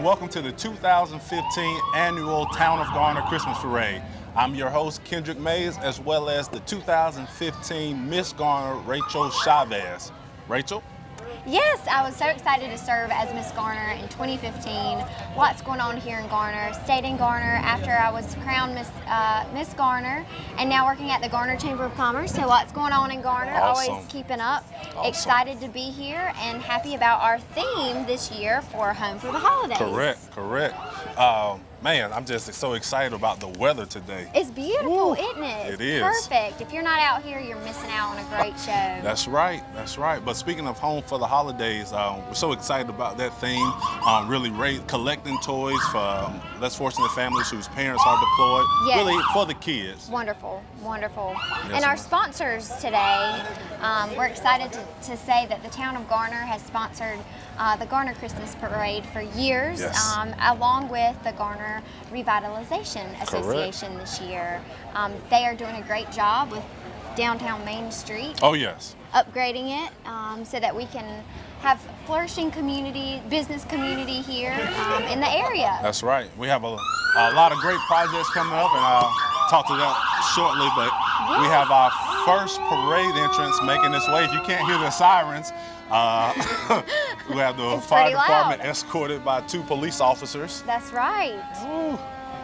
and welcome to the 2015 annual Town of Garner Christmas Parade. I'm your host, Kendrick Mays, as well as the 2015 Miss Garner, Rachel Chavez. Rachel? Yes, I was so excited to serve as Miss Garner in 2015. Lots going on here in Garner. Stayed in Garner after I was crowned Miss Garner, and now working at the Garner Chamber of Commerce. So lots going on in Garner. Awesome. Always keeping up. Awesome. Excited to be here and happy about our theme this year for Home for the Holidays. Correct. Man, I'm just so excited about the weather today. It's beautiful, Woo. isn't it? It is. Perfect. If you're not out here, you're missing out on a great show. That's right. But speaking of Home for the Holidays, we're so excited about that theme. Really collecting toys for less fortunate families whose parents are deployed. Yes. Really for the kids. Wonderful. Yes, And our ma'am. sponsors today, we're excited to say that the town of Garner has sponsored the Garner Christmas Parade for years, Yes. Along with the Garner Revitalization Association this year. They are doing a great job with downtown Main Street, Oh, yes. upgrading it so that we can have flourishing business community here in the area. That's right. We have a lot of great projects coming up, and I'll talk to that shortly, but we have our first parade entrance making its way. If you can't hear the sirens, we have the It's fire pretty loud. department escorted by 2 police officers. That's right. Ooh.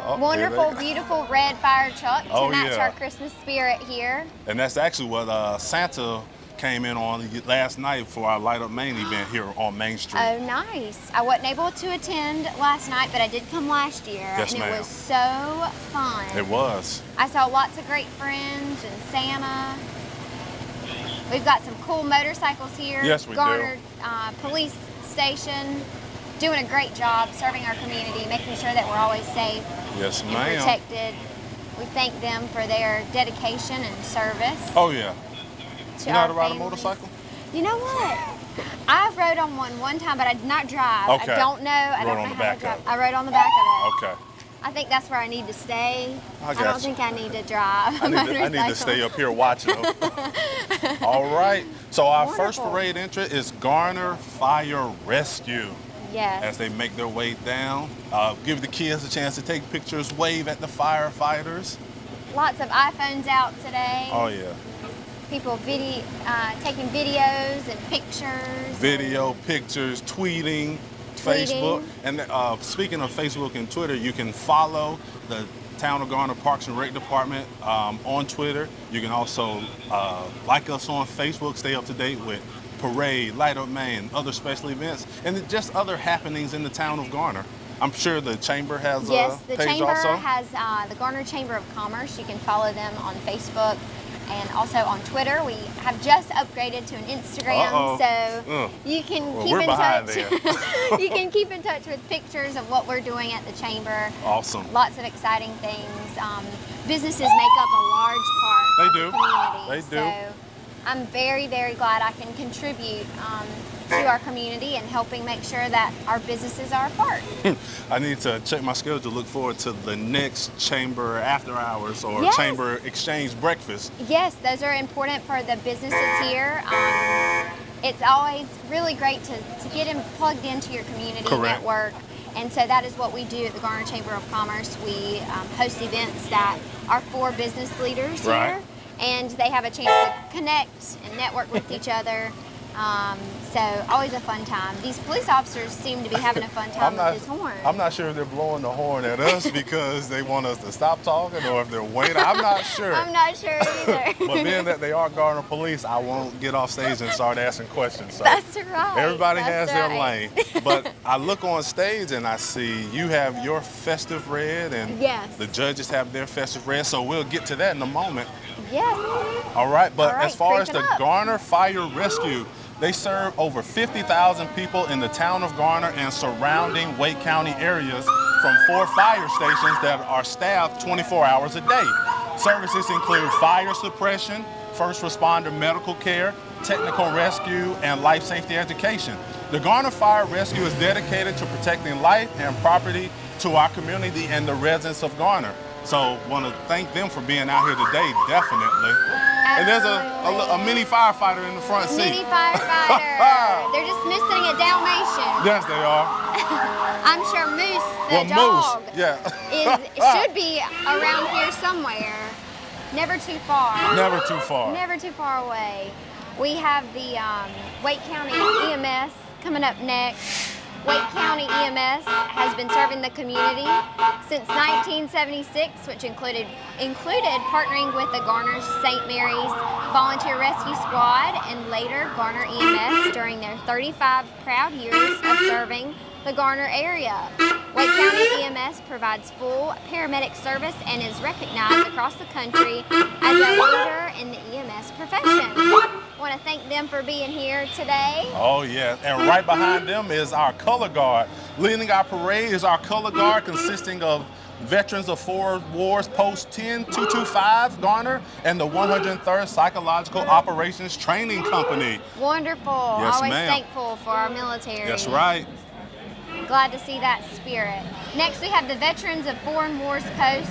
Oh, Wonderful, here they- beautiful red fire truck to Oh, match yeah. our Christmas spirit here. And that's actually what Santa came in on last night for our Light Up Main event here on Main Street. Oh, nice. I wasn't able to attend last night, but I did come last year. Yes, and ma'am. it was so fun. It was. I saw lots of great friends and Santa. We've got some cool motorcycles here. Yes, we do. Garner Police Station doing a great job serving our community, making sure that we're always safe Yes, and ma'am. protected. We thank them for their dedication and service. Oh, yeah. To You know how our to ride a families. motorcycle? You know what? I've rode on one time, but I did not drive. Okay. I don't know. I Rode don't on know the how back to drive. of it. I rode on the back of it. Okay. I think that's where I need to stay. I I got don't you. think I need to drive a I need motorcycle. to stay up here watching them. All right. So our first Wonderful. parade entrance is Garner Fire Rescue. Yes. As they make their way down, give the kids a chance to take pictures, wave at the firefighters. Lots of iPhones out today. Oh yeah. People taking videos and pictures. Video, pictures, tweeting, Facebook. And speaking of Facebook and Twitter, you can follow the Town of Garner Parks and Rec Department on Twitter. You can also like us on Facebook, stay up to date with Parade, Light Up Main, other special events, and just other happenings in the Town of Garner. I'm sure the Chamber has Yes, a the page Chamber also. has the Garner Chamber of Commerce. You can follow them on Facebook and also on Twitter. We have just upgraded to an Instagram, Uh-oh. so you can Well, keep we're in behind touch. You can keep in touch with pictures of what we're doing at the Chamber. Awesome. Lots of exciting things. Businesses make up a large part They of do. the community. They do. So I'm very, very glad I can contribute to our community and helping make sure that our businesses are a part. I need to check my schedule to look forward to the next Chamber after hours or Yes. Chamber exchange breakfast. Yes, those are important for the businesses here. It's always really great to get plugged into your community Correct. network. And so that is what we do at the Garner Chamber of Commerce. We host events that are for business leaders Right. here. And they have a chance to connect and network with each other. So always a fun time. These police officers seem to be having a fun time with this horn. I'm not sure if they're blowing the horn at us because they want us to stop talking or if they're waiting. I'm not sure. I'm not sure either. But being that they are Garner Police, I won't get off stage and start asking questions. So That's right. everybody has That's their right. lane. But I look on stage and I see you have your festive red and Yes. the judges have their festive red. So we'll get to that in a moment. Yes. All right, but All right, as far as the creeping up. Garner Fire Rescue, they serve over 50,000 people in the town of Garner and surrounding Wake County areas from 4 fire stations that are staffed 24 hours a day. Services include fire suppression, first responder medical care, technical rescue, and life safety education. The Garner Fire Rescue is dedicated to protecting life and property to our community and the residents of Garner. So want to thank them for being out here today, definitely. And there's a mini firefighter in the front seat. Mini firefighter. They're just missing a Dalmatian. Yes, they are. I'm sure Moose, the Well, dog, Moose, yeah. should be around here somewhere. Never too far. Never too far. Never too far away. We have the Wake County EMS coming up next. Wake County EMS has been serving the community since 1976, which included partnering with the Garner St. Mary's Volunteer Rescue Squad and later Garner EMS during their 35 proud years of serving the Garner area. Wake County EMS provides full paramedic service and is recognized across the country as a leader in the EMS profession. I want to thank them for being here today. Oh yeah, and right behind them is our color guard. Leading our parade is our color guard consisting of veterans of 4 wars post 10-225 Garner and the 103rd Psychological Operations Training Company. Wonderful. Yes, Always ma'am. thankful for our military. That's right. Glad to see that spirit. Next, we have the Veterans of Foreign Wars Post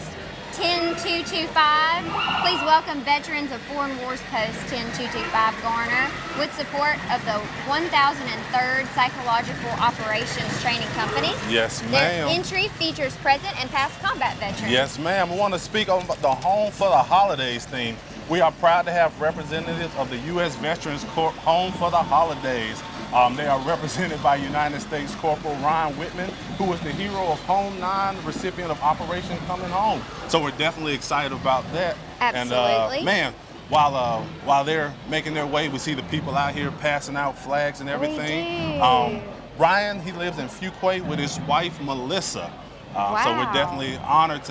10225. Please welcome Veterans of Foreign Wars Post 10225 Garner with support of the 1003rd Psychological Operations Training Company. Yes, Their ma'am. entry features present and past combat veterans. Yes, ma'am. We want to speak on the Home for the Holidays theme. We are proud to have representatives of the U.S. Veterans Corps Home for the Holidays. They are represented by United States Corporal Ryan Whitman, who was the hero of Home 9, recipient of Operation Coming Home. So we're definitely excited about that. Absolutely. And man, while they're making their way, we see the people out here passing out flags and everything. We do. Ryan, he lives in Fuquay with his wife, Melissa. So we're Wow. definitely honored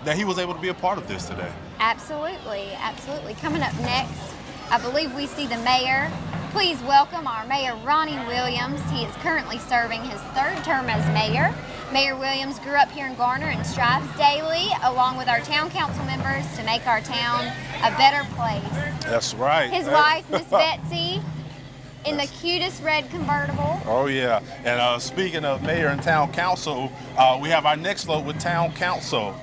that he was able to be a part of this today. Absolutely, absolutely. Coming up next, I believe we see the mayor. Please welcome our Mayor Ronnie Williams. He is currently serving his 3rd term as mayor. Mayor Williams grew up here in Garner and strives daily, along with our town council members, to make our town a better place. That's right. His wife, Miss Betsy, in the cutest red convertible. Oh yeah, and speaking of mayor and town council, we have our next vote with town council.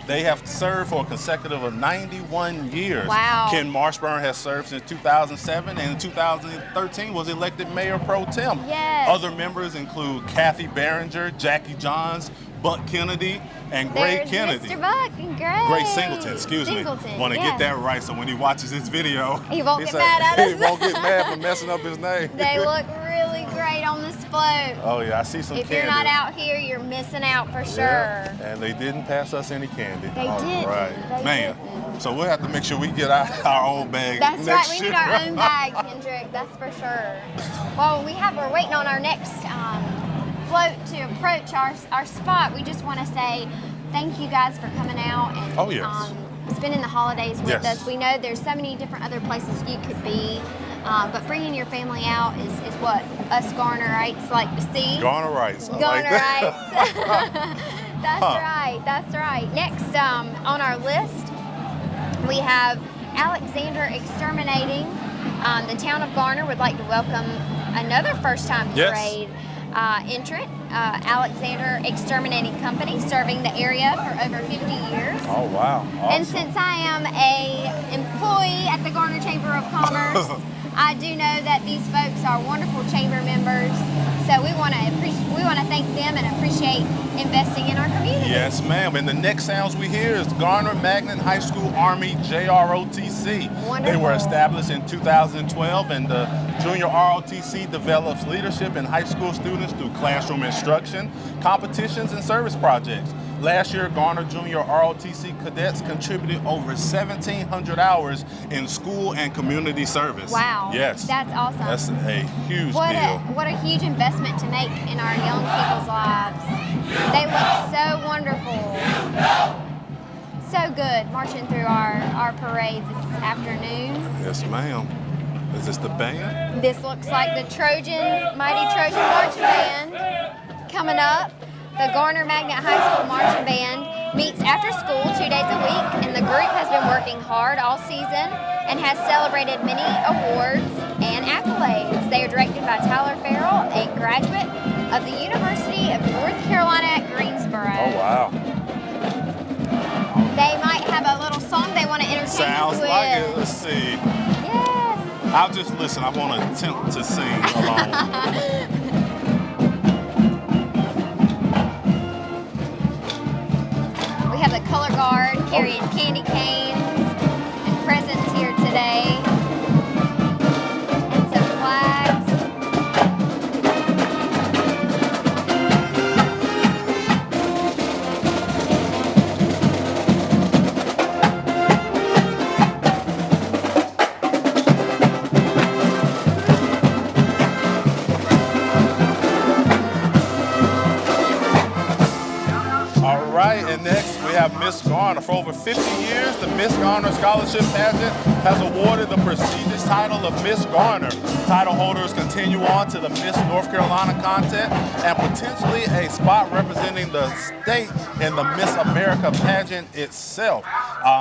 They have served for a consecutive of 91 years. Wow. Ken Marshburn has served since 2007 and in 2013 was elected mayor pro tem. Yes. Other members include Kathy Behringer, Jackie Johns, Buck Kennedy, and Gray There's Kennedy. Mr. Buck and Gray. Gray Singleton, excuse me. Want to get that right so when he watches this video, He won't get mad at us. He won't get mad for messing up his name. They look really great on this float. Oh yeah, I see some If candy. you're not out here, you're missing out for sure. Yeah, and they didn't pass us any candy. They All didn't. right. They Man, didn't. so we'll have to make sure we get our own bag That's next right, we year. need our own bag, Kendrick, that's for sure. Well, we're waiting on our next float to approach our spot. We just want to say thank you guys for coming out and Oh, yes. spending the holidays with Yes. us. We know there's so many different other places you could be, but bringing your family out is what us Garnerites like to see. Garnerites. I like Garnerites. that. That's right, that's right. Next on our list, we have Alexander Exterminating. The town of Garner would like to welcome another first-time Yes. parade entrant, Alexander Exterminating Company, serving the area for over 50 years. Oh wow. Awesome. And since I am a employee at the Garner Chamber of Commerce, I do know that these folks are wonderful chamber members. So we want to thank them and appreciate investing in our community. Yes, ma'am. And the next sounds we hear is Garner Magnet High School Army JROTC. Wonderful. They were established in 2012, and the Junior ROTC develops leadership in high school students through classroom instruction, competitions, and service projects. Last year, Garner Junior ROTC cadets contributed over 1,700 hours in school and community service. Wow. Yes. That's awesome. That's a huge What deal. what a huge investment to make in our young people's lives. They look so wonderful. So good marching through our parade this afternoon. Yes, ma'am. Is this the band? This looks like the Mighty Trojan Marching Band coming up. The Garner Magnet High School Marching Band meets after school 2 days a week, and the group has been working hard all season and has celebrated many awards and accolades. They are directed by Tyler Farrell, a graduate of the University of North Carolina at Greensboro. Oh, wow. They might have a little song they want to entertain Sounds us with. like it. Let's see. Yes. I'll just listen. I want to attempt to sing along. color guard carrying candy canes and presents here today. And some flags. All right, and next we have Miss Garner. For over 50 years, the Miss Garner Scholarship Pageant has awarded the prestigious title of Miss Garner. Title holders continue on to the Miss North Carolina contest and potentially a spot representing the state in the Miss America pageant itself.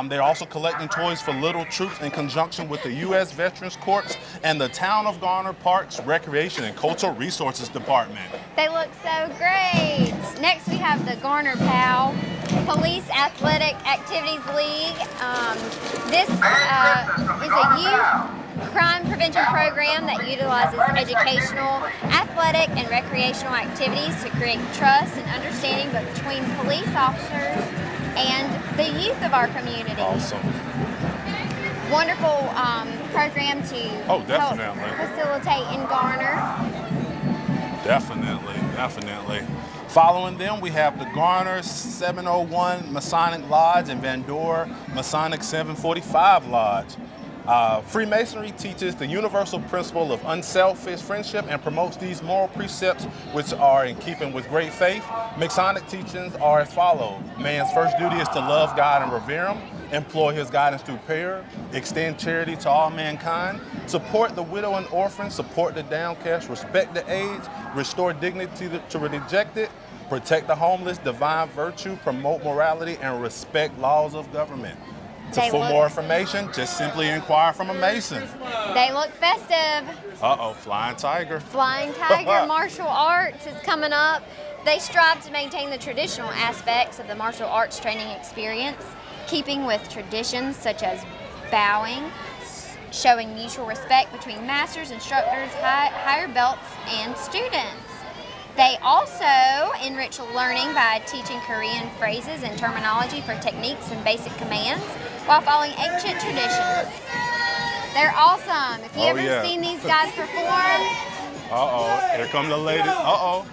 They're also collecting toys for little troops in conjunction with the U.S. Veterans Courts and the Town of Garner Parks Recreation and Cultural Resources Department. They look so great. Next we have the Garner POW, Police Athletic Activities League. This is a youth crime prevention program that utilizes educational, athletic, and recreational activities to create trust and understanding between police officers and the youth of our community. Awesome. Wonderful program to help facilitate in Garner. Definitely. Following them, we have the Garner 701 Masonic Lodge and Vandora Masonic 745 Lodge. Freemasonry teaches the universal principle of unselfish friendship and promotes these moral precepts which are in keeping with great faith. Masonic teachings are as follows. Man's first duty is to love God and revere Him, employ His guidance through prayer, extend charity to all mankind, support the widow and orphan, support the downcast, respect the aged, restore dignity to the rejected, protect the homeless, divine virtue, promote morality, and respect laws of government. For more information, just simply inquire from a Mason. They look festive. Uh-oh, Flying Tiger. Flying Tiger Martial Arts is coming up. They strive to maintain the traditional aspects of the martial arts training experience, keeping with traditions such as bowing, showing mutual respect between masters, instructors, higher belts, and students. They also enrich learning by teaching Korean phrases and terminology for techniques and basic commands while following ancient traditions. They're awesome. If you ever seen these guys perform. Uh-oh, here come the ladies. Uh-oh.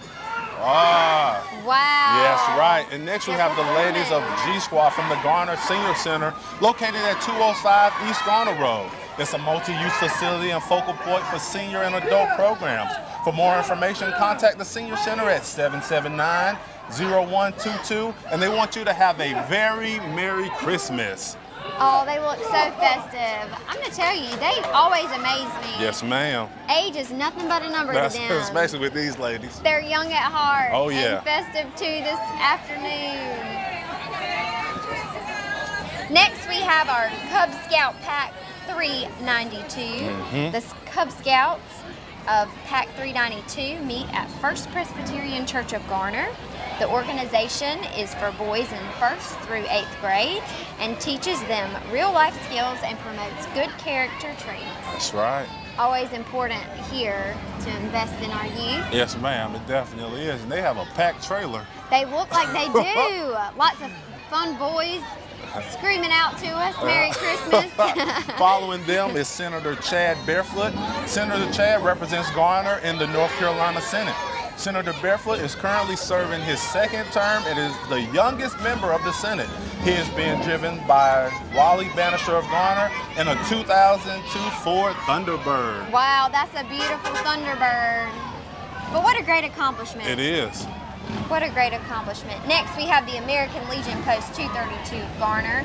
Wow. Yes, right. And next we have the ladies of G Squad from the Garner Senior Center, located at 205 East Garner Road. It's a multi-use facility and focal point for senior and adult programs. For more information, contact the Senior Center at 779-0122, and they want you to have a very Merry Christmas. Oh, they look so festive. I'm going to tell you, they always amaze me. Yes, ma'am. Age is nothing but a number to them. Especially with these ladies. They're young at heart. Oh, yeah. And festive, too, this afternoon. Next, we have our Cub Scout Pack 392. The Cub Scouts of Pack 392 meet at First Presbyterian Church of Garner. The organization is for boys in 1st through 8th grade and teaches them real life skills and promotes good character traits. That's right. Always important here to invest in our youth. Yes, ma'am, it definitely is. And they have a packed trailer. They look like they do. Lots of fun boys screaming out to us, Merry Christmas. Following them is Senator Chad Barefoot. Senator Chad represents Garner in the North Carolina Senate. Senator Barefoot is currently serving his 2nd term and is the youngest member of the Senate. He is being driven by Wally Bannister of Garner in a 2002 Ford Thunderbird. Wow, that's a beautiful Thunderbird. But what a great accomplishment. It is. What a great accomplishment. Next, we have the American Legion Post 232 Garner.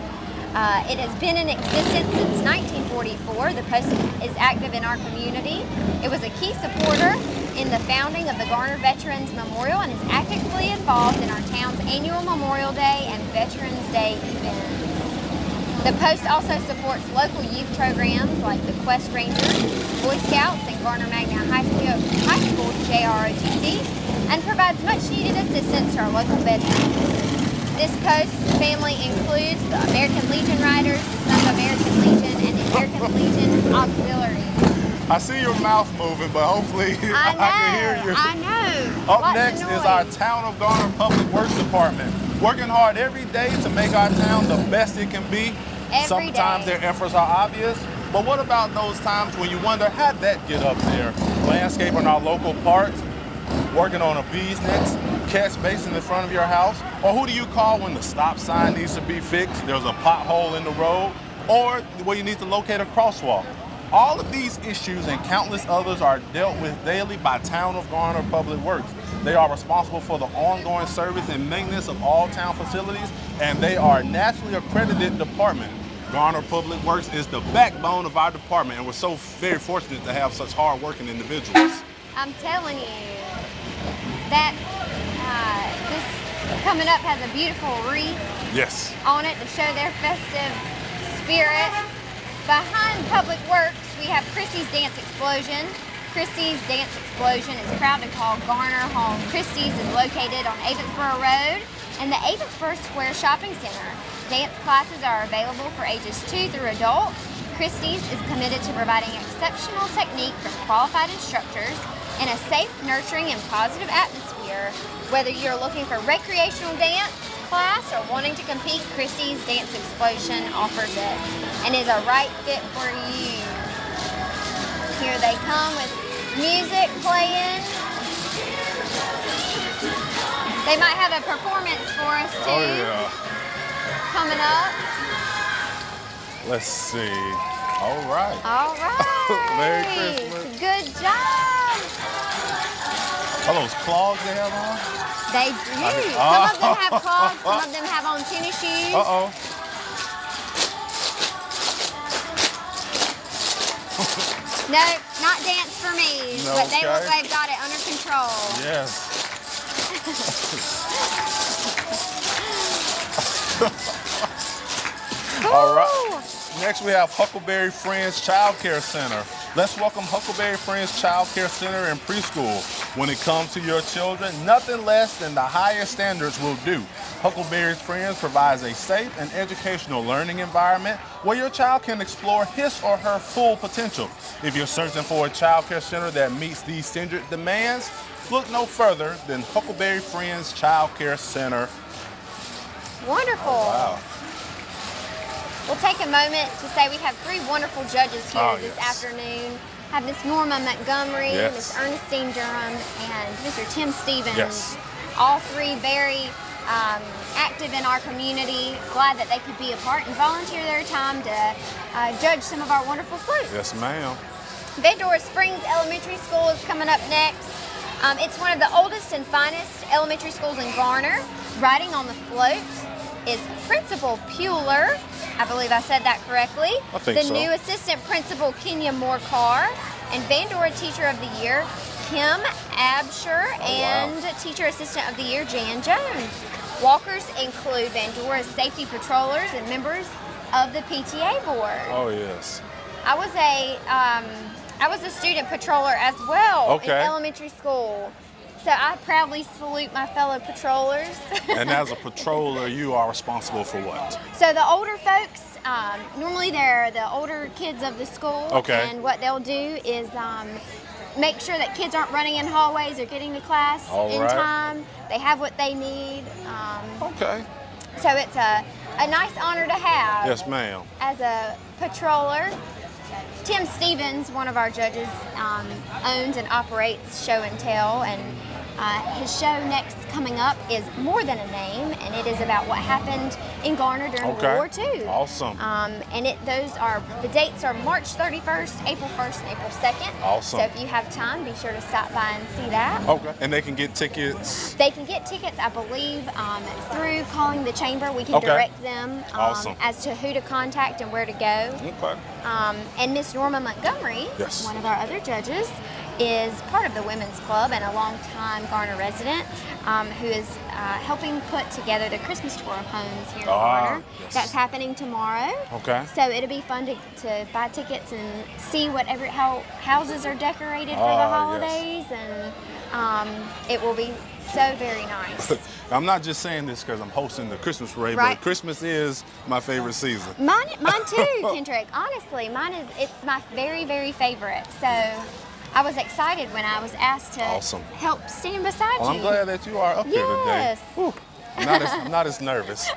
It has been in existence since 1944. The post is active in our community. It was a key supporter in the founding of the Garner Veterans Memorial and is actively involved in our town's annual Memorial Day and Veterans Day events. The post also supports local youth programs like the Quest Rangers, Boy Scouts, and Garner Magna High School JROTC, and provides much needed assistance to our local veterans. This post family includes the American Legion Riders, the Sons of American Legion, and the American Legion Auxiliaries. I see your mouth moving, but hopefully I can hear you. I know. Up next is our Town of Garner Public Works Department. working hard every day to make our town the best it can be. Every Sometimes day. their efforts are obvious, but what about those times when you wonder how'd that get up there? Landscaping our local parks, working on a bee's nest, catch basin in front of your house, or who do you call when the stop sign needs to be fixed, there's a pothole in the road, or where you need to locate a crosswalk? All of these issues and countless others are dealt with daily by Town of Garner Public Works. They are responsible for the ongoing service and maintenance of all town facilities, and they are a nationally accredited department. Garner Public Works is the backbone of our department, and we're so very fortunate to have such hard-working individuals. I'm telling you that this coming up has a beautiful wreath Yes. on it to show their festive spirit. Behind Public Works, we have Christie's Dance Explosion. Christie's Dance Explosion is proud to call Garner home. Christie's is located on Avonsboro Road in the Avonsboro Square Shopping Center. Dance classes are available for ages 2 through adult. Christie's is committed to providing exceptional technique from qualified instructors in a safe, nurturing, and positive atmosphere. Whether you're looking for recreational dance class or wanting to compete, Christie's Dance Explosion offers it and is a right fit for you. Here they come with music playing. They might have a performance for us too. Oh yeah. Coming up. Let's see. All right. All right. Merry Christmas. Good job. Are those clogs they have on? They do. Some of them have clogs, some of them have on tennis shoes. Uh-oh. No, not dance for me, No, but they look okay. like they've got it under control. Yes. All right. Next we have Huckleberry Friends Child Care Center. Let's welcome Huckleberry Friends Child Care Center and Preschool. When it comes to your children, nothing less than the highest standards will do. Huckleberry Friends provides a safe and educational learning environment where your child can explore his or her full potential. If you're searching for a child care center that meets these stringent demands, look no further than Huckleberry Friends Child Care Center. Wonderful. Wow. We'll take a moment to say we have 3 wonderful judges here this yes. afternoon. Have Miss Norma Montgomery, Yes. Miss Ernestine Durham, and Mr. Tim Stevens. Yes. All 3 very active in our community. Glad that they could be a part and volunteer their time to judge some of our wonderful fruit. Yes, ma'am. Vendora Springs Elementary School is coming up next. It's one of the oldest and finest elementary schools in Garner. Riding on the float is Principal Pueller. I believe I said that correctly. I think so. The new Assistant Principal, Kenya Moore-Carr, and Vandora Teacher of the Year, Kim Absher, and Teacher Assistant of the Year, Jan Jones. Walkers include Vandora's safety patrollers and members of the PTA board. Oh, yes. I was a student patroller as well in elementary school. So I proudly salute my fellow patrollers. And as a patroller, you are responsible for what? So the older folks, normally they're the older kids of the school. Okay. And what they'll do is make sure that kids aren't running in hallways or getting to class in time. They have what they need. Okay. So it's a nice honor to have. Yes, ma'am. As a patroller. Tim Stevens, one of our judges, owns and operates Show and Tell, and his show next coming up is More Than a Name, and it is about what happened in Garner during World War II. Awesome. And the dates are March 31st, April 1st, and April 2nd. Awesome. So if you have time, be sure to stop by and see that. Okay. And they can get tickets? They can get tickets, I believe, through calling the chamber. We can direct them as to who to contact and where to go. Okay. And Miss Norma Montgomery, one of our other judges, is part of the Women's Club and a longtime Garner resident who is helping put together the Christmas tour of homes here in Garner. Yes. That's happening tomorrow. Okay. So it'll be fun to buy tickets and see how houses are decorated for the holidays, and it will be so very nice. I'm not just saying this because I'm hosting the Christmas parade, but Christmas is my favorite season. Mine too, Kendrick. Honestly, it's my very, very favorite. So I was excited when I was asked to help stand beside you. I'm glad that you are up here today. Yes. I'm not as nervous.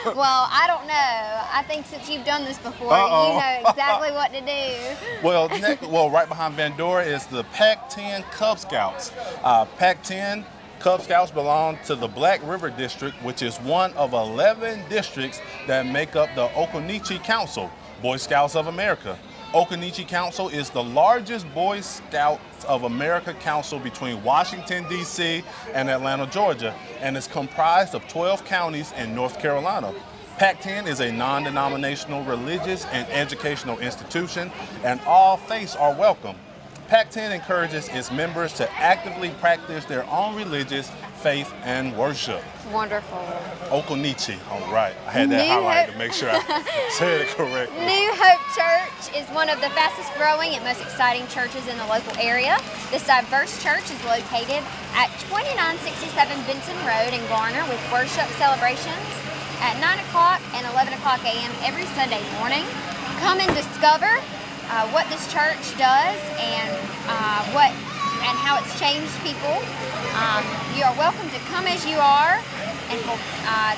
Well, I don't know. I think since you've done this before, Uh-oh. you know exactly what to do. Well, right behind Vandora is the Pac-10 Cub Scouts. Pac-10 Cub Scouts belong to the Black River District, which is one of 11 districts that make up the Occoneechee Council, Boy Scouts of America. Occoneechee Council is the largest Boy Scouts of America council between Washington, D.C. and Atlanta, Georgia, and is comprised of 12 counties in North Carolina. Pac-10 is a non-denominational religious and educational institution, and all faiths are welcome. Pac-10 encourages its members to actively practice their own religious faith and worship. Wonderful. Occoneechee, all right. I had that highlighted to make sure I said it correctly. New Hope Church is one of the fastest growing and most exciting churches in the local area. This diverse church is located at 2967 Benson Road in Garner with worship celebrations at 9 o'clock and 11 o'clock a.m. every Sunday morning. Come and discover what this church does and how it's changed people. You are welcome to come as you are. And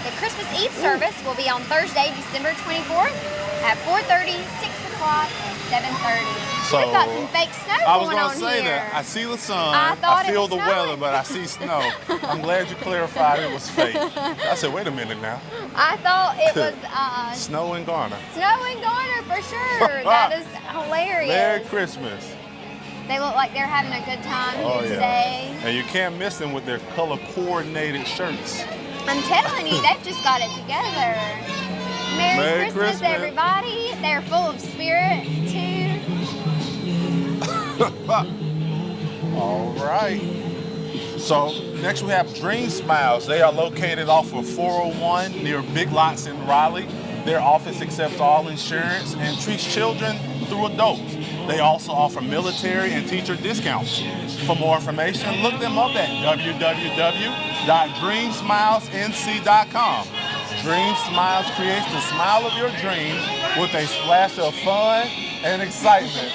the Christmas Eve service will be on Thursday, December 24th at 4:30, 6 o'clock, and 7:30. So, We've got some fake snow I was going going on to say here. that. I see the sun, I thought I it feel was the snowing. weather, but I see snow. I'm glad you clarified it was fake. I said, wait a minute now. I thought it was Snow in Garner. snow in Garner for sure. That is hilarious. Merry Christmas. They look like they're having a good time here today. And you can't miss them with their color coordinated shirts. I'm telling you, they've just got it together. Merry Christmas, everybody. They're full of spirit, too. All right. So next we have Dream Smiles. They are located off of 401 near Big Lots in Raleigh. Their office accepts all insurance and treats children through adults. They also offer military and teacher discounts. For more information, look them up at www.dreamsmilesnc.com. Dream Smiles creates the smile of your dreams with a splash of fun and excitement.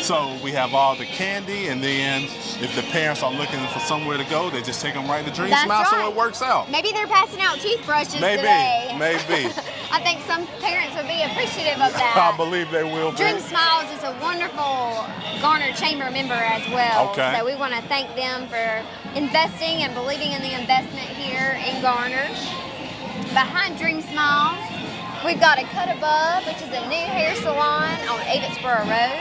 So we have all the candy, and then if the parents are looking for somewhere to go, they just take them right to Dream Smile, right. so it works out. Maybe they're passing out toothbrushes today. Maybe. I think some parents would be appreciative of that. I believe they will be. Dream Smiles is a wonderful Garner Chamber member as well. Okay. So we want to thank them for investing and believing in the investment here in Garner. Behind Dream Smiles, we've got a Cut Above, which is a new hair salon on Avetsboro Road.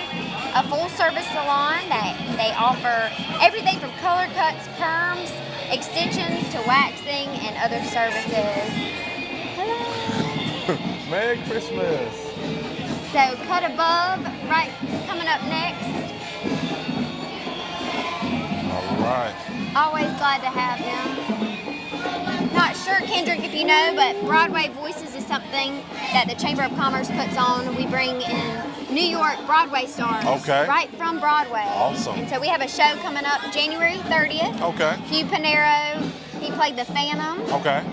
A full-service salon that they offer everything from color cuts, perms, extensions to waxing and other services. Hello. Merry Christmas. So Cut Above, right, coming up next. All right. Always glad to have them. Not sure, Kendrick, if you know, but Broadway Voices is something that the Chamber of Commerce puts on. We bring in New York Broadway stars right from Broadway. Awesome. And so we have a show coming up January 30th. Okay. Hugh Panero, he played the Phantom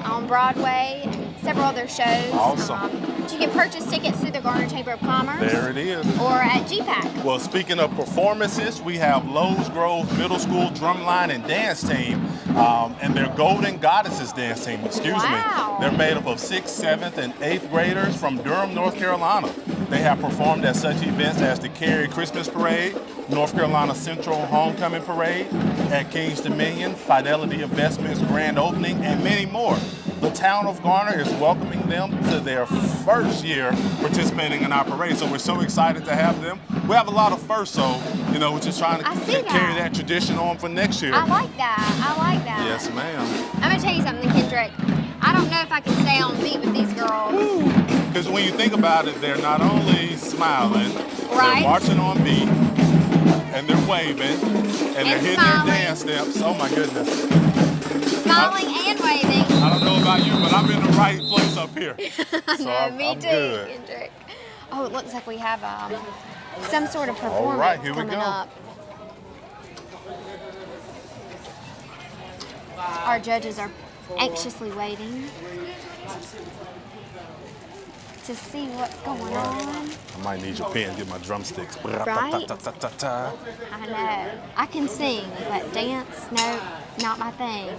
on Broadway, and several other shows. Awesome. You can purchase tickets through the Garner Chamber of Commerce. There it is. Or at GPAC. Well, speaking of performances, we have Lowe's Grove Middle School Drumline and Dance Team and their Golden Goddesses Dance Team, excuse me. They're made up of 6th, 7th, and 8th graders from Durham, North Carolina. They have performed at such events as the Cary Christmas Parade, North Carolina Central Homecoming Parade, at King's Dominion, Fidelity Investments Grand Opening, and many more. The town of Garner is welcoming them to their first year participating in our parade, so we're so excited to have them. We have a lot of firsts, so we're just trying to carry that tradition on for next year. I like that. Yes, ma'am. I'm gonna tell you something, Kendrick. I don't know if I can stay on beat with these girls. Because when you think about it, they're not only smiling, right? They're marching on beat, and they're waving, and they're hitting their dance steps. Oh my goodness. Smiling and waving. I don't know about you, but I'm in the right place up here. So me I'm too, good. Kendrick. Oh, it looks like we have some sort of performance All right, here we coming go. up. Our judges are anxiously waiting to see what's going on. I might need your pen, get my drumsticks. Right? I know. I can sing, but dance, no, not my thing.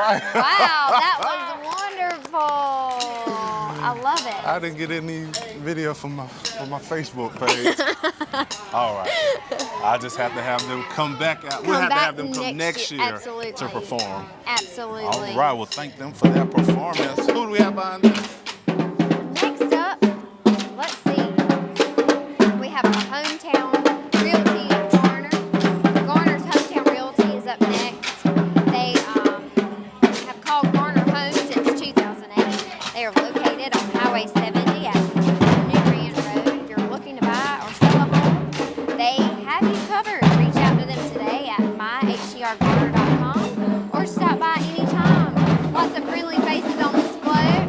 right. Wow, that was wonderful. I love it. I didn't get any video from my Facebook page. All right. I just have to have them come back out. We'll have to have them come next year Absolutely. to perform. Absolutely. All right. Well, thank them for that performance. Who do we have behind us? Next up, let's see. We have our hometown realty of Garner. Garner's hometown realty is up next. They have called Garner home since 2008. They are located on Highway 70 at New Grand Road. If you're looking to buy or sell a home, they have you covered. Reach out to them today at myhtrgarner.com or stop by anytime. Lots of friendly faces on this float.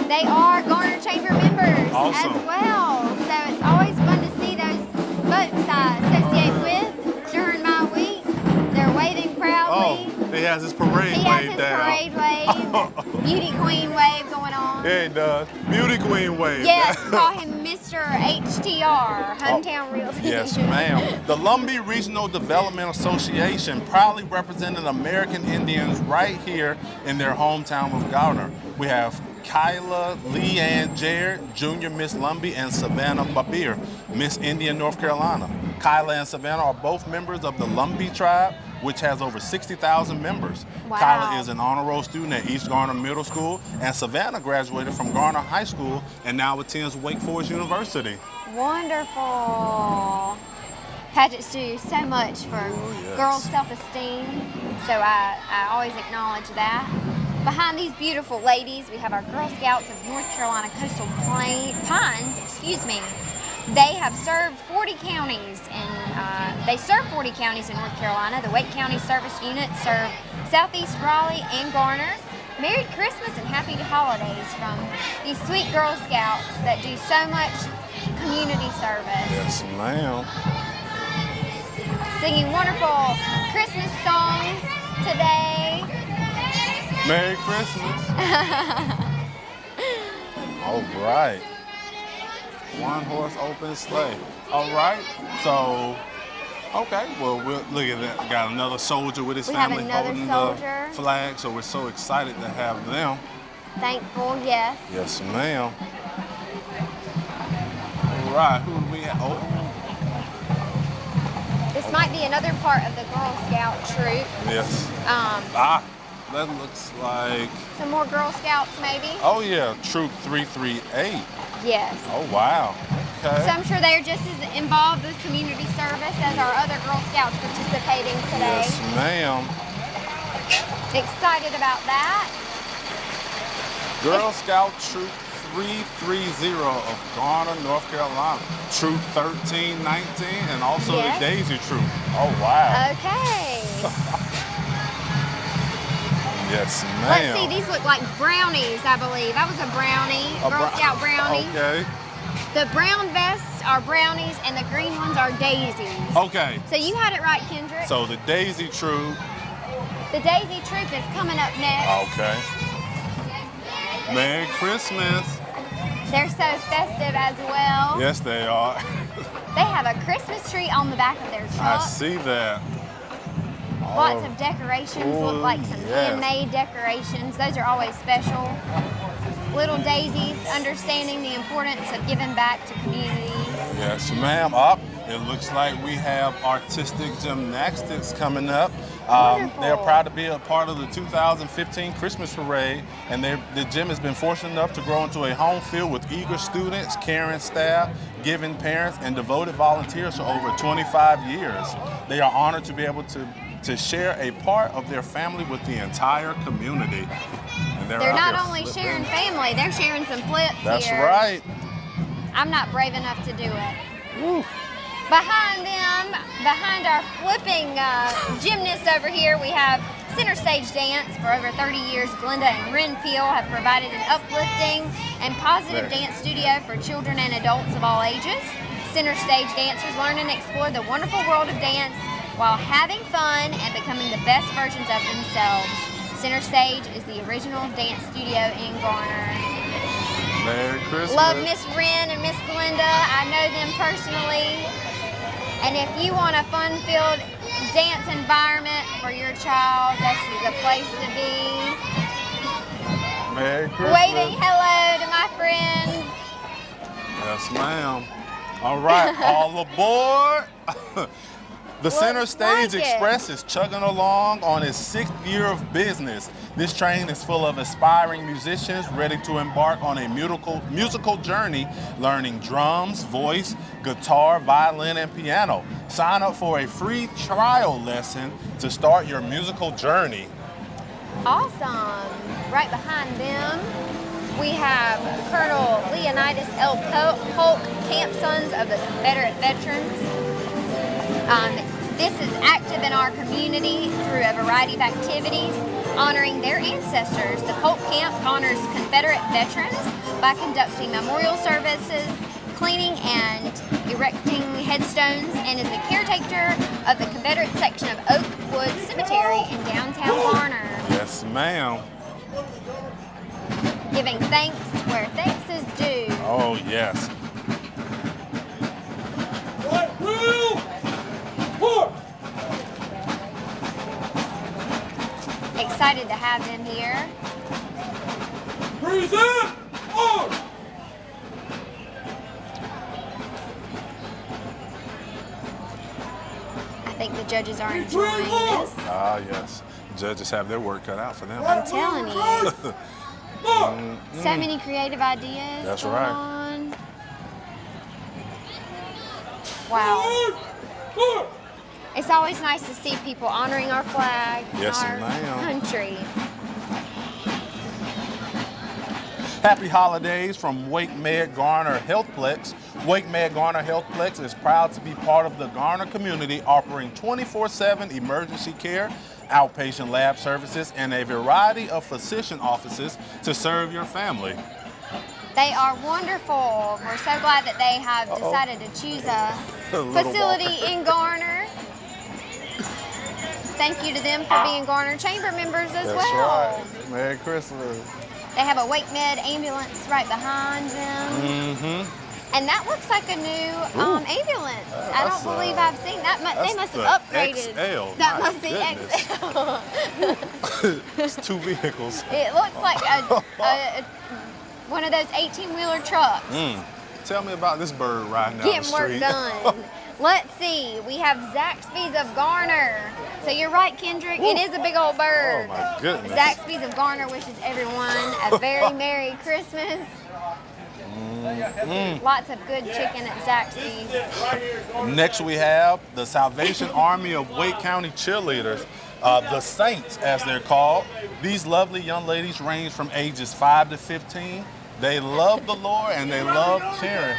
They are Garner Chamber members Awesome. as well. So it's always fun to see those folks I associate with during my week. They're waving proudly. Oh, he has his parade He has wave his down. parade wave, beauty queen wave going on. Yeah, he does. Beauty queen wave. Yes, call him Mr. HTR, Hometown Realty. Yes, ma'am. The Lumbee Regional Development Association proudly represented American Indians right here in their hometown of Garner. We have Kyla Leanne Jared, Junior Miss Lumbee, and Savannah Babir, Miss Indian, North Carolina. Kyla and Savannah are both members of the Lumbee tribe, which has over 60,000 members. Wow. Kyla is an honor roll student at East Garner Middle School, and Savannah graduated from Garner High School and now attends Wake Forest University. Wonderful. Pageants do so much for yes. girls' self-esteem, so I always acknowledge that. Behind these beautiful ladies, we have our Girl Scouts of North Carolina Coastal Pines, They have served 40 counties, and they serve 40 counties in North Carolina. The Wake County Service Unit serve Southeast Raleigh and Garner. Merry Christmas and Happy Holidays from these sweet Girl Scouts that do so much community service. Yes, ma'am. Singing wonderful Christmas songs today. Merry Christmas. All right. One horse open sleigh. All right. So, okay. Well, look at that. We got another soldier with his We have family another holding soldier. the flag. So we're so excited to have them. Thankful, yes. Yes, ma'am. All right. Who do we have? Oh, This might be another part of the Girl Scout troop. yes. That looks like. Some more Girl Scouts, maybe? Oh yeah, Troop 338. Yes. Oh wow. Okay. So I'm sure they're just as involved with community service as our other Girl Scouts participating today. Yes, ma'am. Excited about that. Girl Scout Troop 330 of Garner, North Carolina. Troop 1319 and also Yes. the Daisy Troop. Oh wow. Okay. Yes, ma'am. Let's see, these look like brownies, I believe. That was a brownie, Girl Scout brownie. Okay. The brown vests are brownies and the green ones are daisies. Okay. So you had it right, Kendrick. So the Daisy Troop. The Daisy Troop is coming up next. Okay. Merry Christmas. They're so festive as well. Yes, they are. They have a Christmas tree on the back of their I truck. see that. Lots of decorations, look like some yes. handmade decorations. Those are always special. Little daisies, understanding the importance of giving back to community. Yes, ma'am. Up. It looks like we have artistic gymnastics coming up. They're proud to be a part of the 2015 Christmas Parade, and the gym has been fortunate enough to grow into a home filled with eager students, caring staff, giving parents, and devoted volunteers for over 25 years. They are honored to be able to share a part of their family with the entire community. And They're out not here only flipping. sharing family, they're sharing some flips That's here. right. I'm not brave enough to do it. Woo. Behind them, behind our flipping gymnasts over here, we have Center Stage Dance. For over 30 years, Glenda and Ren Peel have provided an uplifting and positive dance studio for children and adults of all ages. Center Stage dancers learn and explore the wonderful world of dance while having fun and becoming the best versions of themselves. Center Stage is the original dance studio in Garner. Merry Christmas. Love Miss Ren and Miss Glenda. I know them personally. And if you want a fun-filled dance environment for your child, this is the place to be. Merry Christmas. Waving hello to my friends. Yes, ma'am. All right, all aboard. The Center Stage Express is chugging along on its 6th year of business. This train is full of aspiring musicians ready to embark on a musical journey, learning drums, voice, guitar, violin, and piano. Sign up for a free trial lesson to start your musical journey. Awesome. Right behind them, we have Colonel Leonidas L. Polk, Camp Sons of the Confederate Veterans. This is active in our community through a variety of activities honoring their ancestors. The Polk Camp honors Confederate veterans by conducting memorial services, cleaning and erecting headstones, and is the caretaker of the Confederate section of Oakwood Cemetery in downtown Garner. Yes, ma'am. Giving thanks where thanks is due. Oh, yes. Excited to have them here. Present on! I think the judges are enjoying this. Ah, yes. Judges have their work cut out for them. I'm telling you. So many creative ideas That's going right. on. Wow. It's always nice to see people honoring our flag Yes, and our ma'am. country. Happy holidays from Wake Med Garner Healthplex. Wake Med Garner Healthplex is proud to be part of the Garner community, offering 24/7 emergency care, outpatient lab services, and a variety of physician offices to serve your family. They are wonderful. We're so glad that they have decided to choose a Little facility walker. in Garner. Thank you to them for being Garner Chamber members as That's well. right. Merry Christmas. They have a Wake Med ambulance right behind them. Mm-hmm. And that looks like a new ambulance. I that's, don't believe I've seen that. They must the have upgraded. XL. That My must be goodness. XL. It's 2 vehicles. It looks like one of those 18-wheeler trucks. Tell me about this bird riding down the Getting work street. done. Let's see. We have Zaxby's of Garner. So you're right, Kendrick. It is a big old bird. Oh my goodness. Zaxby's of Garner wishes everyone a very Merry Christmas. Lots of good chicken at Zaxby's. Next we have the Salvation Army of Wake County Cheerleaders, the Saints as they're called. These lovely young ladies range from ages 5 to 15. They love the Lord and they love cheering.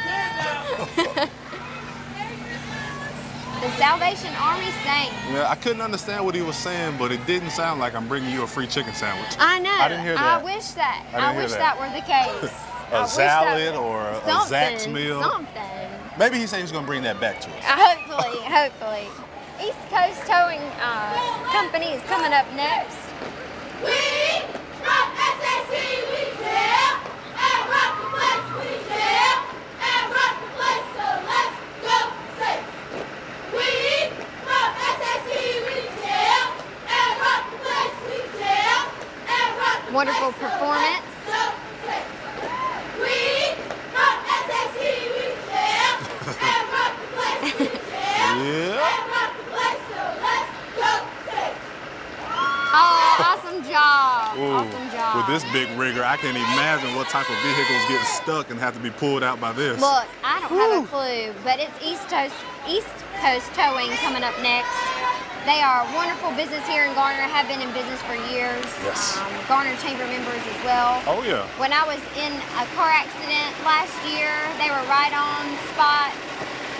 The Salvation Army Saints. Yeah, I couldn't understand what he was saying, but it didn't sound like I'm bringing you a free chicken sandwich. I know. I didn't hear that. I wish that. I didn't hear that. Were the case. I A wish that- salad or a something, Zax meal. Something. Maybe he said he's going to bring that back to us. Hopefully. East Coast Towing Company is coming up next. We from SSC, we tell, and rock the place, we tell, and rock the place, so let's go say. We from SSC, we tell, and rock the place, we tell, and rock the Wonderful place, so performance. let's go say. We from SSC, we tell, and rock the place, we tell, Yeah. and rock the place, so let's go say. Oh, awesome job. Ooh, Awesome job. with this big rigger, I can't imagine what type of vehicles get stuck and have to be pulled out by this. Look, I don't have a clue, but it's East Coast Towing coming up next. They are a wonderful business here in Garner, have been in business for years. Yes. Garner Chamber members as well. Oh, yeah. When I was in a car accident last year, they were right on spot,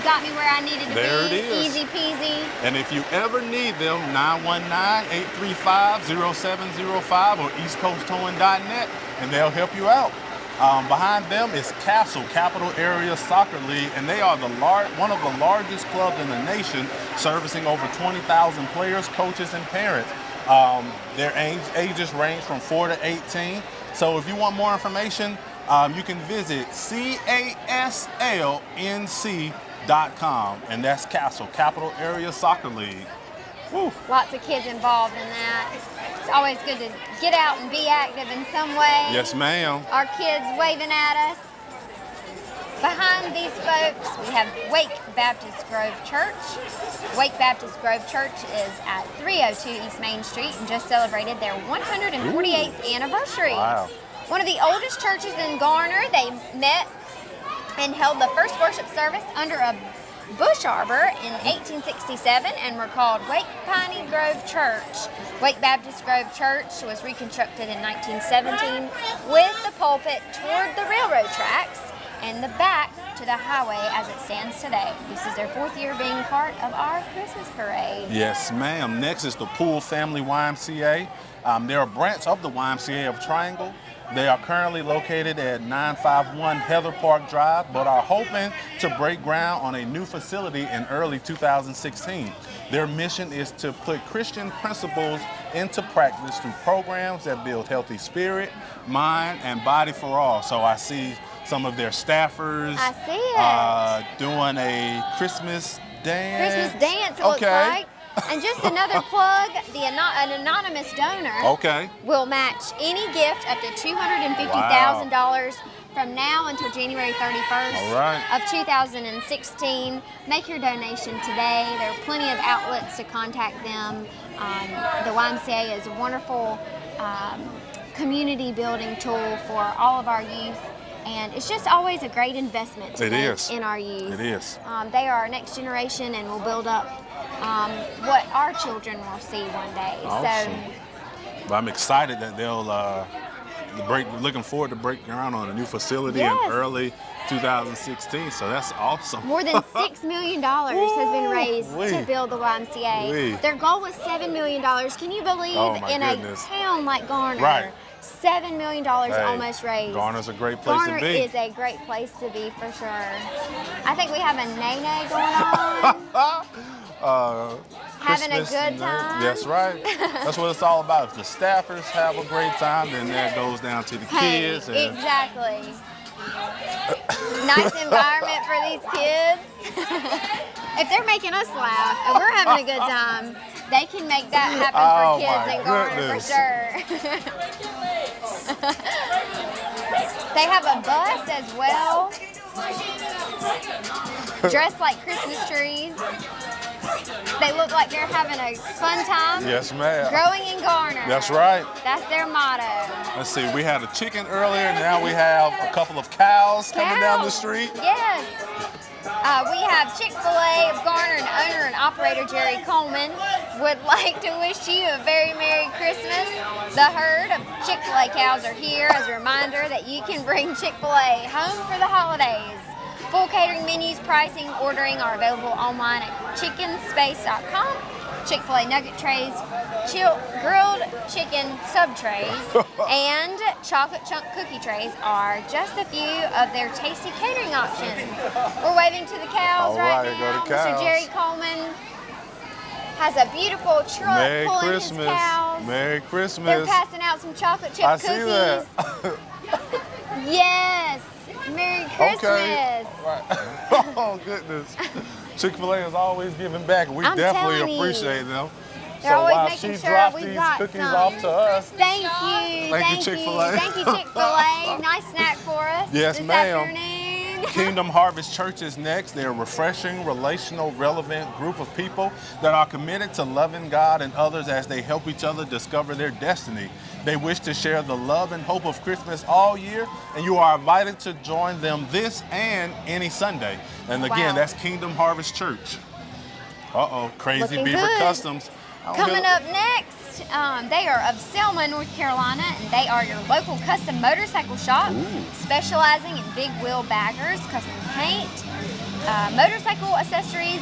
got me where I needed to There be. it is. Easy peasy. And if you ever need them, 919-835-0705 or eastcoasttowing.net, and they'll help you out. Behind them is Castle, Capital Area Soccer League, and they are one of the largest clubs in the nation, servicing over 20,000 players, coaches, and parents. Their ages range from 4 to 18. So if you want more information, you can visit caslnc.com, and that's Castle, Capital Area Soccer League. Woo. Lots of kids involved in that. It's always good to get out and be active in some way. Yes, ma'am. Our kids waving at us. Behind these folks, we have Wake Baptist Grove Church. Wake Baptist Grove Church is at 302 East Main Street and just celebrated their 148th anniversary. Wow. One of the oldest churches in Garner. They met and held the first worship service under a bush arbor in 1867 and were called Wake Piney Grove Church. Wake Baptist Grove Church was reconstructed in 1917 with the pulpit toward the railroad tracks and the back to the highway as it stands today. This is their 4th year being part of our Christmas parade. Yes, ma'am. Next is the Poole Family YMCA. They're a branch of the YMCA of Triangle. They are currently located at 951 Heather Park Drive, but are hoping to break ground on a new facility in early 2016. Their mission is to put Christian principles into practice through programs that build healthy spirit, mind, and body for all. So I see some of their staffers I see it. Doing a Christmas dance. Christmas dance, it looks like. And just another plug, an anonymous donor Okay. will match any gift up to $250,000 from now until January 31st All right. of 2016. Make your donation today. There are plenty of outlets to contact them. The YMCA is a wonderful community building tool for all of our youth. And it's just always a great investment to make in our youth. It is. They are our next generation and will build up what our children will see one day. Awesome. But I'm excited that they'll looking forward to breaking ground on a new facility in early 2016. So that's awesome. More than $6 million has been raised to build the YMCA. Wee. Their goal was $7 million. Can you believe a town like Garner? Right. $7 million almost raised. Garner's a great place Garner to be. is a great place to be for sure. I think we have a nay-nay going on. Having a good time. That's right. That's what it's all about. If the staffers have a great time, then that goes down to the kids. And exactly. Nice environment for these kids. If they're making us laugh and we're having a good time, they can make that happen for kids in Garner for sure. They have a bus as well, dressed like Christmas trees. They look like they're having a fun time. Yes, ma'am. Growing in Garner. That's right. That's their motto. Let's see, we had a chicken earlier, now we have a couple of cows coming down the street. Yes. We have Chick-fil-A of Garner, and owner and operator Jerry Coleman would like to wish you a very Merry Christmas. The herd of Chick-fil-A cows are here as a reminder that you can bring Chick-fil-A home for the holidays. Full catering menus, pricing, ordering are available online at chickenspace.com. Chick-fil-A nugget trays, grilled chicken sub trays, and chocolate chunk cookie trays are just a few of their tasty catering options. We're waving to the cows right now. Go to cows. Mr. Jerry Coleman has a beautiful truck Merry pulling Christmas. his cows. Merry Christmas. They're passing out some chocolate chip I cookies. see that. Yes. Merry Christmas. Okay. Right. Oh, goodness. Chick-fil-A is always giving back. We I'm definitely telling you. appreciate them. They're So always while making she sure dropped we've these got cookies some. off to us. Thank you. Thank you, Chick-fil-A. Thank you, Chick-fil-A. Nice snack for us Yes, this ma'am. afternoon. Kingdom Harvest Church is next. They're a refreshing, relational, relevant group of people that are committed to loving God and others as they help each other discover their destiny. They wish to share the love and hope of Christmas all year, and you are invited to join them this and any Sunday. And again, that's Kingdom Harvest Church. Crazy Looking Beaver good. Customs. Coming up next, they are of Selma, North Carolina, and they are your local custom motorcycle shop, specializing in big wheel baggers, custom paint, motorcycle accessories,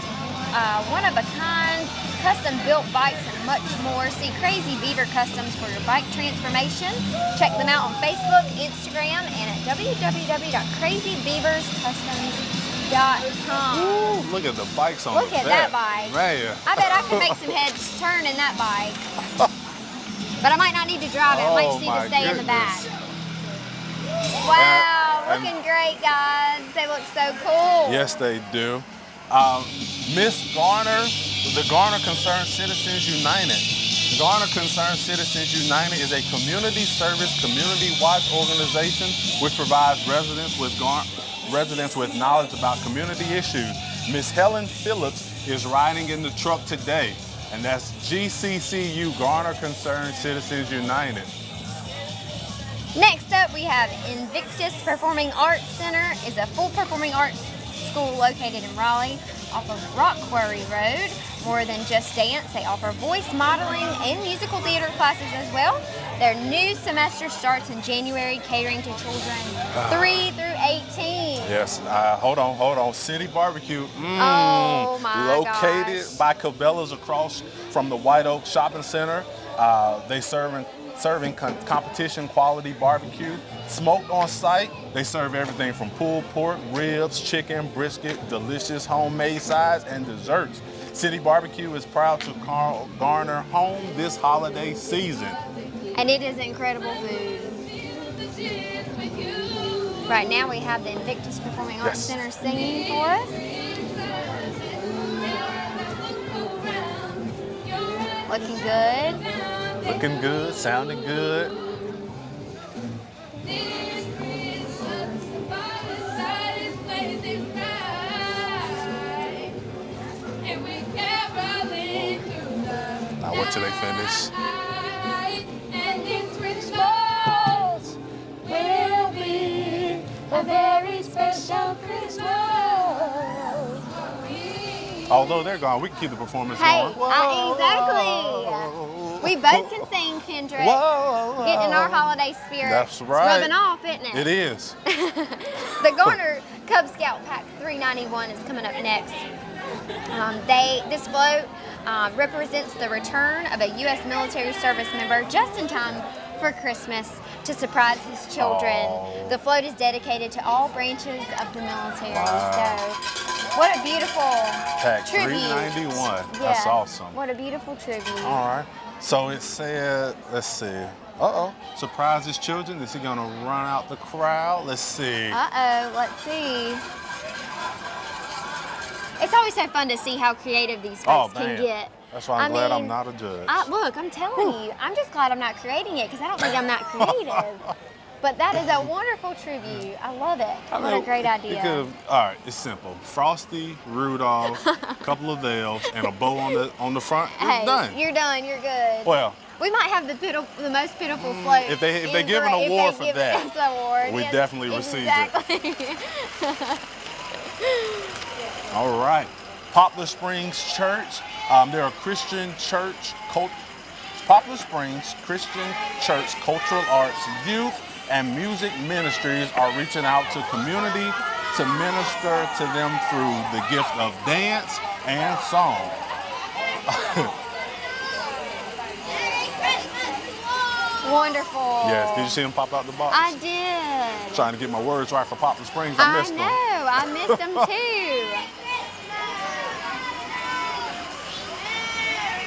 one-of-a-kind, custom-built bikes, and much more. See Crazy Beaver Customs for your bike transformation. Check them out on Facebook, Instagram, and at www.crazybeaverscustoms.com. Ooh, look at the bikes on the Look at back. that bike. Man. I bet I could make some heads turn in that bike. But I might not need to drive it. I might just need to stay in the back. Wow, and looking great, guys. They look so cool. Yes, they do. Miss Garner the Garner Concerned Citizens United. Garner Concerned Citizens United is a community service, community watch organization which provides residents with knowledge about community issues. Miss Helen Phillips is riding in the truck today, and that's GCCU, Garner Concerned Citizens United. Next up, we have Invictus Performing Arts Center. Is a full performing arts school located in Raleigh off of Rock Quarry Road. More than just dance, they offer voice modeling and musical theater classes as well. Their new semester starts in January, catering to children 3 through 18. Yes, hold on. City Barbecue. Oh my Located gosh. by Cabela's across from the White Oak Shopping Center. They serving competition quality barbecue. Smoked on site. They serve everything from pulled pork, ribs, chicken, brisket, delicious homemade sides, and desserts. City Barbecue is proud to call Garner home this holiday season. And it is incredible food. Right now we have the Invictus Performing Arts Center singing for us. Looking good. Looking good, sounding good. Now wait till they finish. Will be a very special Christmas. Although they're gone, we can keep the performance Hey, going. exactly. We both can sing, Kendrick. Whoa. Getting in our holiday spirit. That's right. It's rubbing off, isn't it? It is. The Garner Cub Scout Pack 391 is coming up next. This float represents the return of a U.S. military service member just in time for Christmas to surprise his children. Oh. The float is dedicated to all branches of the military. Wow. So, what a beautiful Pack tribute. 391. That's Yes. awesome. What a beautiful tribute. All right. So it said, let's see. Surprise his children. Is he gonna run out the crowd? Let's see. Let's see. It's always so fun to see how creative these folks can get. That's why I'm glad I'm not a judge. Look, I'm telling you, I'm just glad I'm not creating it because I don't think I'm not creative. But that is a wonderful tribute. I love it. What a great idea. All right, it's simple. Frosty, Rudolph, a couple of elves, and a bow on the front. Hey, Done. you're done. You're good. Well, we might have the most pitiful float. if they give an award for that, award. we definitely receive it. All right. Poplar Springs Church. They're a Christian church. Poplar Springs Christian Church Cultural Arts Youth and Music Ministries are reaching out to community to minister to them through the gift of dance and song. Wonderful. Yes. Did you see them pop out the box? I did. Trying to get my words right for Poplar Springs. I missed them. I missed them too.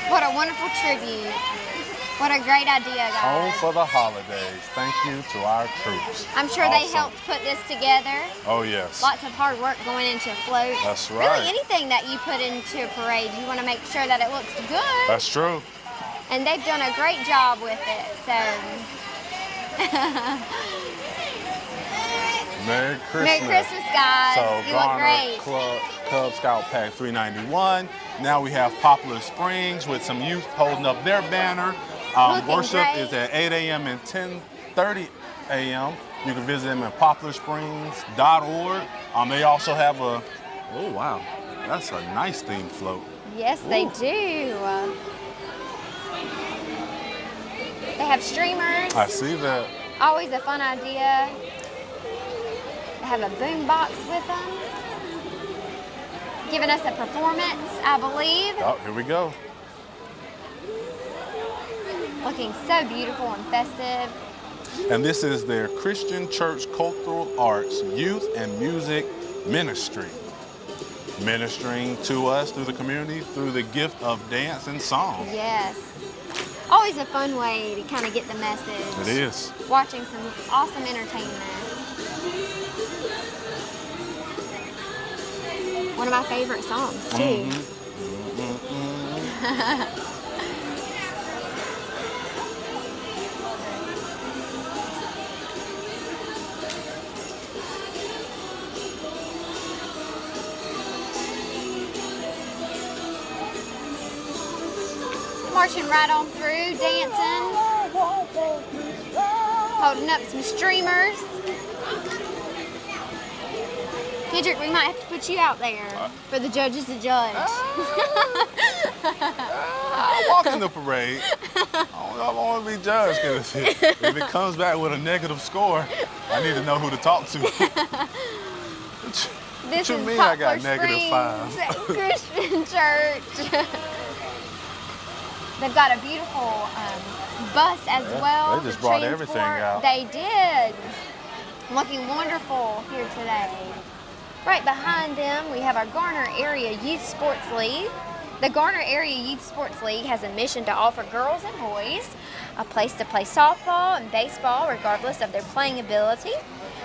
What a wonderful tribute. What a great idea, guys. Home for the holidays. Thank you to our troops. I'm sure they helped put this together. Oh, yes. Lots of hard work going into floats. That's right. Really, anything that you put into a parade, you want to make sure that it looks good. That's true. And they've done a great job with it, so. Merry Christmas. Merry Christmas, guys. So, You look great. Cub Scout Pack 391. Now we have Poplar Springs with some youth holding up their banner. Worship great. is at 8 a.m. and 10:30 a.m. You can visit them at poplarsprings.org. They also have oh wow, that's a nice themed float. Yes, they do. They have streamers. I see that. Always a fun idea. They have a boom box with them. Giving us a performance, I believe. Oh, here we go. Looking so beautiful and festive. And this is their Christian Church Cultural Arts Youth and Music Ministry. Ministering to us through the community through the gift of dance and song. Yes. Always a fun way to kind of get the message. It is. Watching some awesome entertainment. One of my favorite songs, too. Marching right on through, dancing, holding up some streamers. Kendrick, we might have to put you out there for the judges to judge. I'll walk in the parade. I don't want to be judged, because if it comes back with a negative score, I need to know who to talk to. This What you is mean I Poplar got -5? Springs Christian Church. They've got a beautiful bus as well. They just to brought everything transport. out. They did. Looking wonderful here today. Right behind them, we have our Garner Area Youth Sports League. The Garner Area Youth Sports League has a mission to offer girls and boys a place to play softball and baseball regardless of their playing ability.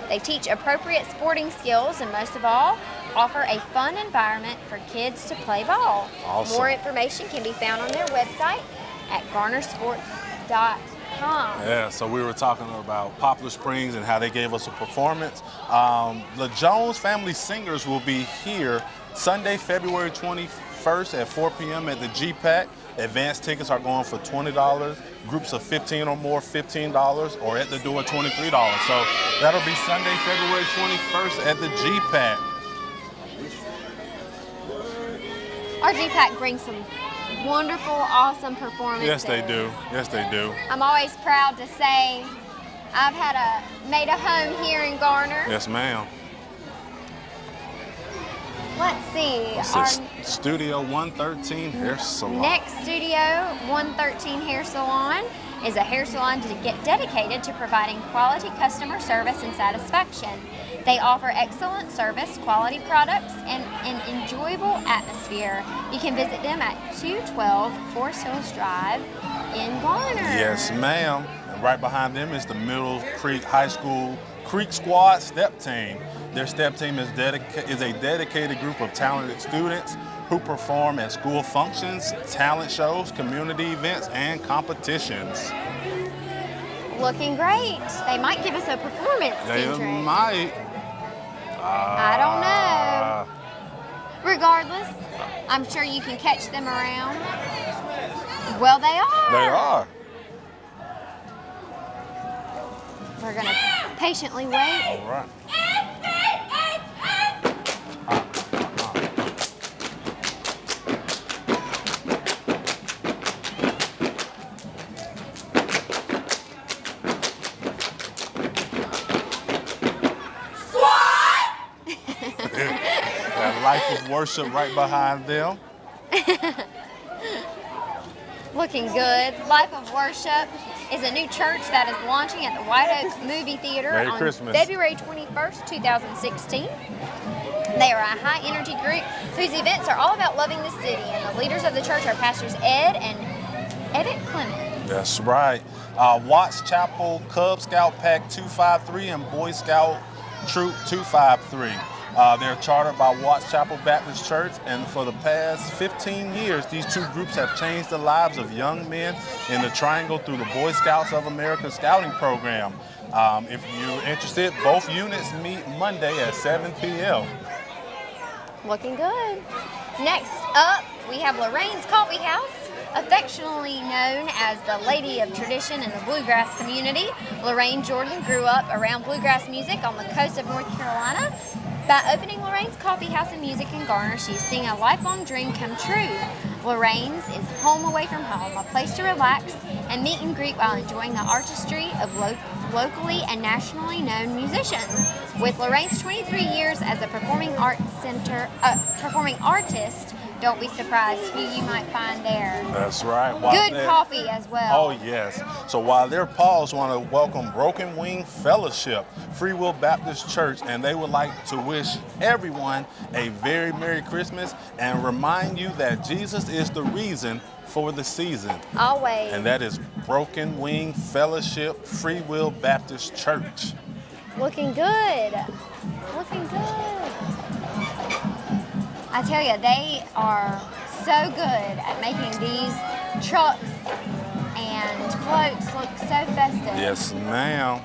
They teach appropriate sporting skills and most of all, offer a fun environment for kids to play ball. Awesome. More information can be found on their website at garnersports.com. Yeah, so we were talking about Poplar Springs and how they gave us a performance. The Jones Family Singers will be here Sunday, February 21st at 4 p.m. at the GPAC. Advanced tickets are going for $20. Groups of 15 or more, $15, or at the door, $23. So that'll be Sunday, February 21st at the GPAC. Our GPAC brings some wonderful, awesome performances. Yes, they do. Yes, they do. I'm always proud to say I've made a home here in Garner. Yes, ma'am. Let's see. This Our is Studio 113 Hair Salon. next Studio 113 Hair Salon is a hair salon dedicated to providing quality customer service and satisfaction. They offer excellent service, quality products, and an enjoyable atmosphere. You can visit them at 212 Forest Hills Drive in Garner. Yes, ma'am. And right behind them is the Middle Creek High School Creek Squad Step Team. Their step team is a dedicated group of talented students who perform at school functions, talent shows, community events, and competitions. Looking great. They might give us a performance, They Kendrick. might. I don't know. Regardless, I'm sure you can catch them around. Well, they are. They are. We're going to patiently wait. All right. That Life of Worship right behind them. Looking good. Life of Worship is a new church that is launching at the White Oak Movie Theater Merry on Christmas. February 21st, 2016. They are a high-energy group whose events are all about loving the city, and the leaders of the church are Pastors Ed and Evan Clemens. That's right. Watts Chapel Cub Scout Pack 253 and Boy Scout Troop 253. They're chartered by Watts Chapel Baptist Church, and for the past 15 years, these two groups have changed the lives of young men in the Triangle through the Boy Scouts of America Scouting Program. If you're interested, both units meet Monday at 7 p.m. Looking good. Next up, we have Lorraine's Coffee House, affectionately known as the Lady of Tradition in the bluegrass community. Lorraine Jordan grew up around bluegrass music on the coast of North Carolina. By opening Lorraine's Coffee House and Music in Garner, she's seeing a lifelong dream come true. Lorraine's is home away from home, a place to relax and meet and greet while enjoying the artistry of locally and nationally known musicians. With Lorraine's 23 years as a performing artist, don't be surprised who you might find there. That's right. Good coffee as well. Oh, yes. So while they're paused, want to welcome Broken Wing Fellowship, Free Will Baptist Church, and they would like to wish everyone a very Merry Christmas and remind you that Jesus is the reason for the season. Always. And that is Broken Wing Fellowship, Free Will Baptist Church. Looking good. Looking good. I tell you, they are so good at making these trucks and floats look so festive. Yes, ma'am.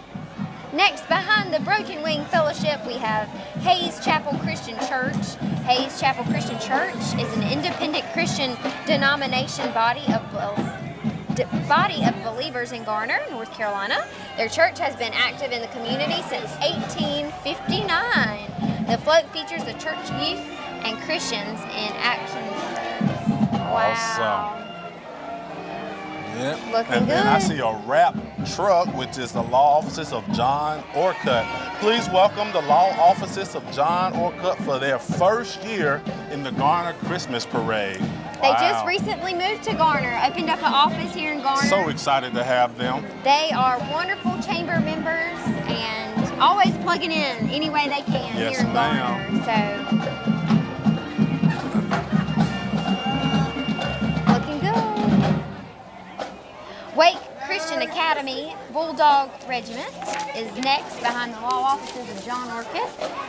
Next, behind the Broken Wing Fellowship, we have Hayes Chapel Christian Church. Hayes Chapel Christian Church is an independent Christian denomination body of believers in Garner, North Carolina. Their church has been active in the community since 1859. The float features the church youth and Christians in action. Wow. Awesome. Yep. Looking and then I good. see a wrap truck, which is the law offices of John Orcutt. Please welcome the law offices of John Orcutt for their first year in the Garner Christmas Parade. They Wow. just recently moved to Garner, opened up an office here in Garner. So excited to have them. They are wonderful chamber members and always plugging in any way they can Yes, here in ma'am. Garner. So, looking good. Wake Christian Academy Bulldog Regiment is next behind the law offices of John Orcutt.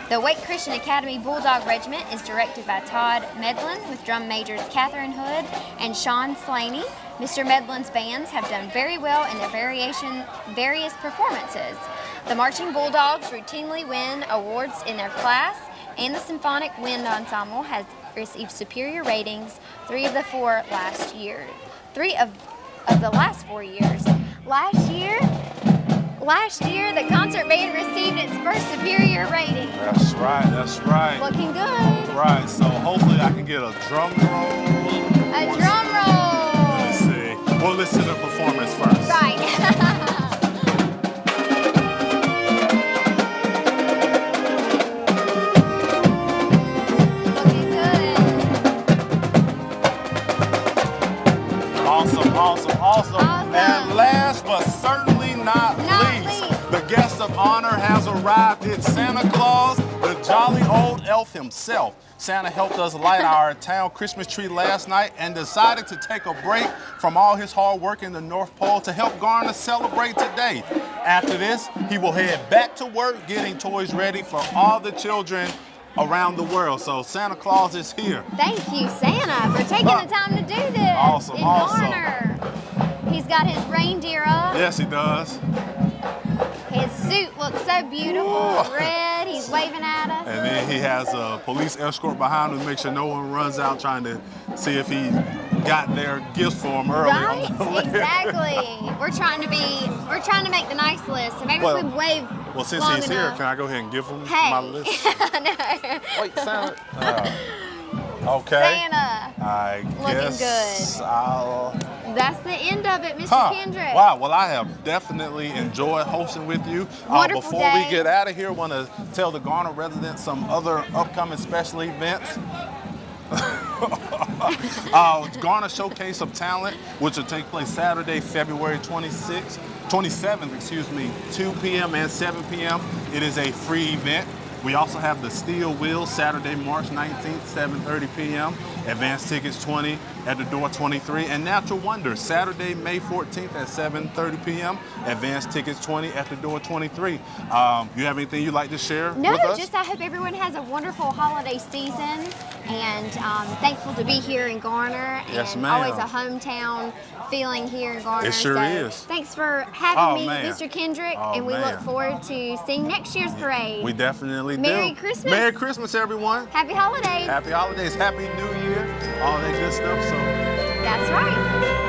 The Wake Christian Academy Bulldog Regiment is directed by Todd Medlin with drum majors Catherine Hood and Sean Slaney. Mr. Medlin's bands have done very well in their various performances. The Marching Bulldogs routinely win awards in their class, and the Symphonic Wind Ensemble has received superior ratings three of the last 4 years. Last year, the concert band received its first superior rating. That's right, that's right. Looking good. Right, so hopefully I can get a drum roll. A drum roll. Let's see. We'll listen to the performance first. Right. Looking good. Awesome. Awesome. And last but certainly not least, the guest of honor has arrived. It's Santa Claus, the jolly old elf himself. Santa helped us light our town Christmas tree last night and decided to take a break from all his hard work in the North Pole to help Garner celebrate today. After this, he will head back to work getting toys ready for all the children around the world. So Santa Claus is here. Thank you, Santa, for taking the time to do this. Awesome, in awesome. Garner. He's got his reindeer up. Yes, he does. His suit looks so beautiful, red. He's waving at us. And then he has a police escort behind him to make sure no one runs out trying to see if he got their gifts for him early. Right, exactly. We're trying to make the nice list. So maybe if we wave. Well, since long he's here, enough. can I go ahead and give him Hey. my list? No. Wait, Santa. Okay. Santa. I Looking guess good. I'll. That's the end of it, Mr. Kendrick. Wow. Well, I have definitely enjoyed hosting with you. Wonderful Before day. we get out of here, I want to tell the Garner residents some other upcoming special events. Garner Showcase of Talent, which will take place Saturday, February 27th, 2 p.m. and 7 p.m. It is a free event. We also have the Steel Wheel Saturday, March 19th, 7:30 p.m. Advance tickets $20, at the door $23. And Natural Wonders Saturday, May 14th at 7:30 p.m. Advance tickets $20, at the door $23. You have anything you'd like to share No, with us? just I hope everyone has a wonderful holiday season, and thankful to be here in Garner. Yes, and ma'am. always a hometown feeling here in Garner. It sure so is. Thanks for having me, man. Mr. Kendrick, Oh, and we man. look forward to seeing next year's parade. We definitely do. Merry Christmas. Merry Christmas, everyone. Happy holidays. Happy holidays, Happy New Year, all that good stuff. So That's right.